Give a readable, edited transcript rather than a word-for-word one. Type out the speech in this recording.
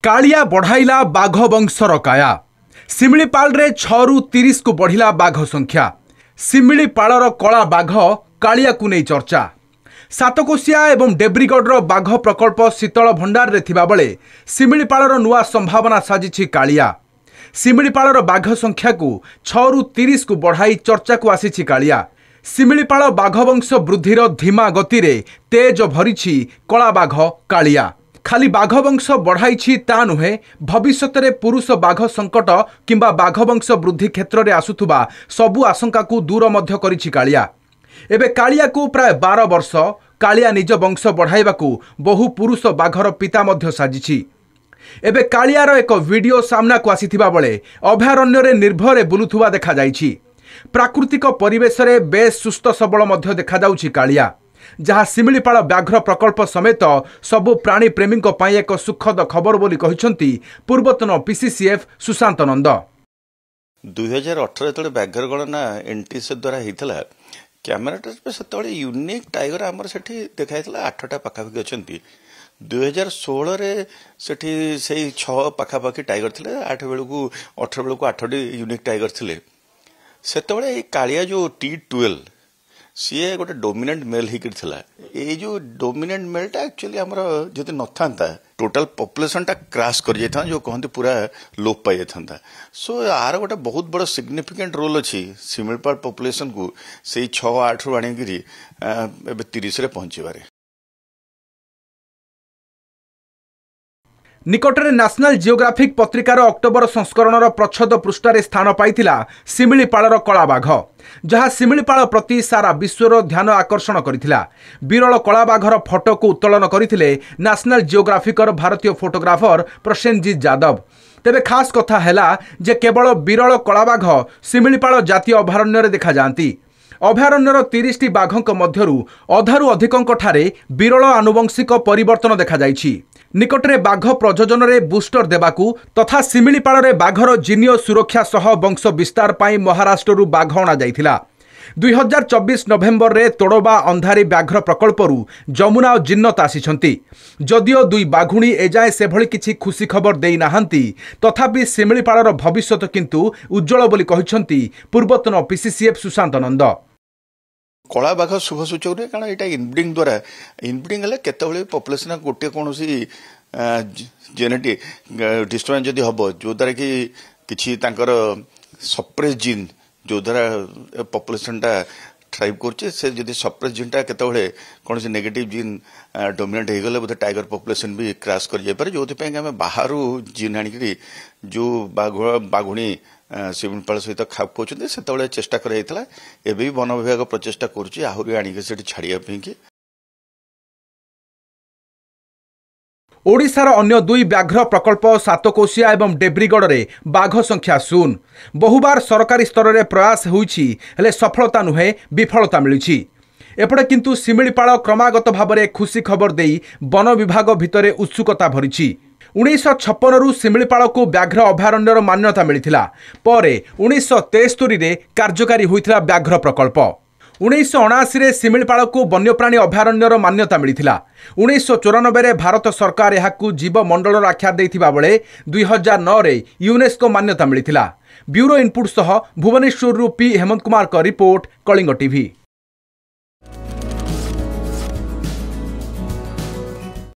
कालिया बढ़ाइला बाघ वंशर काया। सिमिलीपाल रे 6 रु 30 को बढ़िला बाघ संख्या। सिमिलीपालर कला बाघ कालिया को नहीं चर्चा। सातकोशिया एवं डेब्रीगढ़ बाघ प्रकल्प शीतल भंडार रे थिबा बेले सिमिलीपालर नुआ संभावना साजिछि कालिया। सिमिलीपालर बाघ संख्या को 6 रु 30 को बढ़ाई चर्चा को आसीछि कालिया। सिमिलीपाल बाघ वंश वृद्धिर धीमा गति रे तेज भरिछि कला बाघ कालिया। खाली बाघ वंश बढ़ाई ता नुहे, भविष्य में पुरुष बाघ संकट किंबा बाघ वंश वृद्धि क्षेत्र में आसुथुबा सबु आशंका को दूर मध्य करिछि कालिया। एबे कालिया को प्राय 12 वर्ष कालिया निज वंश बढ़ाइबा को बहु पुरुष बाघर पिता मध्य साजिछि। एबे कालियार एक वीडियो सामना को आसीथिबा बेले अभयारण्य रे निर्भय बुलुथुबा देखा जाइछि। प्राकृतिक परिवेश रे बेस सुस्थ सबल मध्य देखा जाउछि कालिया, जहाँ सिमिलीपाल व्याघ्र प्रकल्प समेत सबु प्राणी प्रेमी एक सुखद खबर बोली कहिसंती पूर्वतन पीसीसीएफ सुशांत नंद। 2018 जो व्याघ्र गणना एनटीसी द्वारा होता कैमेरा से यूनिक टाइगर आमर से देखा 8टा पाखापाखि अच्छा। 2016 रे सेठी से 6 पाखापाखि टाइगर थे। 8 बेलू 18 बेलू 8टी यूनिक टाइगर थे। से कालिया जो T12 सी गोटे डोमिनेंट मेल होता। ये जो डोमिनेंट मेलटा एक्चुअली आमर जदि न था टोटाल पॉपुलेशन टा क्रैश कर जाता, जो कहते पूरा लोप पाई जाता। सो यार गोटे बहुत बड़ा सिग्निफिकेंट रोल अच्छी सिमिलीपाल पॉपुलेशन को से 6-8 रू आनिकी 30 रे पहुंचबारे। निकटरे नेशनल जियोग्राफिक पत्रिकार अक्टोबर संस्करणर प्रच्छद पृष्ठार स्थान पाइथिला सिमिलीपालर कला बाघ, जहाँ सिमिलीपाल प्रति सारा विश्वर ध्यान आकर्षण करथिला। विरल कला बाघर फोटो को उत्तोलन करथिले नेशनल जियोग्राफिकर भारतीय फोटोग्राफर प्रसेनजीत यादव। तेबे खास कथा हैला जे केवल विरल कला बाघ सिमिलीपाल जातीय अभयारण्य देखा जाती। अभयारण्यर 30टी बाघक मध्यरु अधारु अधिकंक ठारे विरल आनुवंशिक परिवर्तन देखा जाइछि। निकटरे बाघ प्रजोजन रे बूस्टर देबाकू तथा सिमिलीपाल रे बाघर जीनिय सुरक्षा सह वंश विस्तार पाई महाराष्ट्र बाघ अणा जाइथिला। 2024 नवेम्बर रे तोड़ोबा अंधारी व्याघ्र प्रकल्परू जमुना और जिन्नत आसिछंती। जदिओ 2 बाघुणी एजाए से भली किछि खुशी खबर देई नाहंती, तथापि सिमिलीपालर भविष्यत किंतु उज्जवल बोली कहिछंती पूर्वतन पीसीसीएफ सुशांत नंद। कला बाघ शुभ सूचक रे, कारण यहाँ इनब्रिडिंग द्वारा इनब्रिडिंग हेले केतबेले पॉपुलेशन गोटे कोनोसी जेनेटिक डिस्टर्बेंस जदि हबो, जो द्वारा कि किछि तांकर सप्रेस जीन जो द्वारा पॉपुलेशन टा थ्राइव करछे, से जदि सप्रेस जीन टा केतबेले कोनोसी नेगेटिव जीन डोमिनेट हो गले बोधे टाइगर पॉपुलेशन भी क्रैश कर जाय पारे। जोथि पे हम बाहरु जीन आनिकरी जो बाघुणी सिमिलीपाल सहित खाप खोचते से चेष्टा कराइला। एबे भी वन विभाग प्रचेषा करुच्ची आहरी आनिके सेठी छाड़िया पे। ओडिशार अन्य 2 व्याघ्र प्रकल्प सातकोशिया एवं डेब्रीगढ़ रे बाघ संख्या शून्य। बहुबार सरकारी स्तर में प्रयास होइछि, हेले सफलता नुहे विफलता मिलिछि। एपटे किंतु सिमिलीपाल क्रमागत भाव में खुशी खबर देई वन विभाग भितरे उत्सुकता भरिछि। 1956 रु सिमिलीपाल को व्याघ्र अभयारण्यर मान्यता मिलिथिला। परे 1973 रे कार्यकारी होइथिला व्याघ्र प्रकल्प। 1979 रे सिमिलीपाल को वन्यप्राणी अभयारण्यर मान्यता मिलिथिला। 1994 रे भारत सरकार यहाकू जीव मंडल आख्या देइथिबा बेले 2009 रे यूनेस्को मान्यता मिलिथिला। ब्यूरो इनपुट सह भुवनेश्वर पी हेमंत कुमार का रिपोर्ट, कलिंग टीवी।